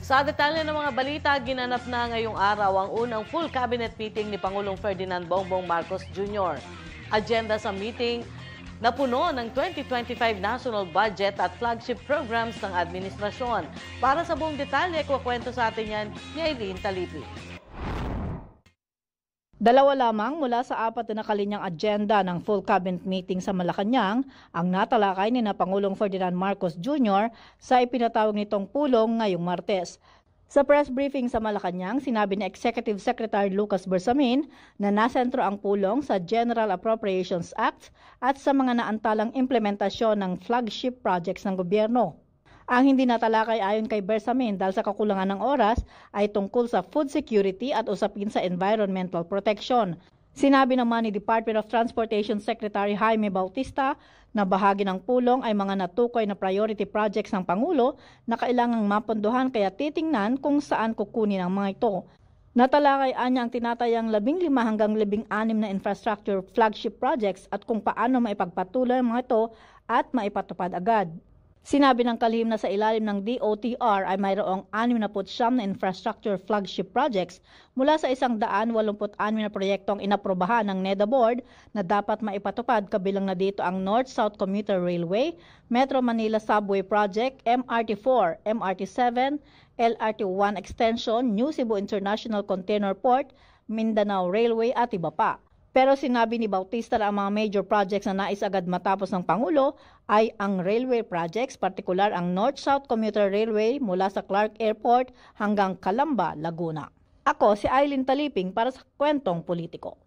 Sa detalye ng mga balita, ginanap na ngayong araw ang unang full cabinet meeting ni Pangulong Ferdinand Bongbong Marcos Jr. Agenda sa meeting, napuno ng 2025 national budget at flagship programs ng administrasyon. Para sa buong detalye, kukwento sa atin yan ni Aileen Talipi. Dalawa lamang mula sa apat na nakalinyang agenda ng full cabinet meeting sa Malacanang ang natalakay ni na Pangulong Ferdinand Marcos Jr. sa ipinatawag nitong pulong ngayong Martes. Sa press briefing sa Malacanang, sinabi ni Executive Secretary Lucas Bersamin na nasentro ang pulong sa General Appropriations Act at sa mga naantalang implementasyon ng flagship projects ng gobyerno. Ang hindi natalakay ayon kay Bersamin dahil sa kakulangan ng oras ay tungkol sa food security at usapin sa environmental protection. Sinabi naman ni Department of Transportation Secretary Jaime Bautista na bahagi ng pulong ay mga natukoy na priority projects ng Pangulo na kailangang mapondohan kaya titingnan kung saan kukunin ang mga ito. Natalakay niya ang tinatayang 15 hanggang 16 na infrastructure flagship projects at kung paano maipagpatuloy ang mga ito at maipatupad agad. Sinabi ng kalihim na sa ilalim ng DOTR ay mayroong 69 na infrastructure flagship projects mula sa 186 na proyektong inaprobahan ng NEDA Board na dapat maipatupad, kabilang na dito ang North-South Commuter Railway, Metro Manila Subway Project, MRT-4, MRT-7, LRT-1 Extension, New Cebu International Container Port, Mindanao Railway at iba pa. Pero sinabi ni Bautista na ang mga major projects na nais agad matapos ng Pangulo ay ang railway projects, partikular ang North-South Commuter Railway mula sa Clark Airport hanggang Calamba, Laguna. Ako si Aileen Taliping para sa Kwentong Politiko.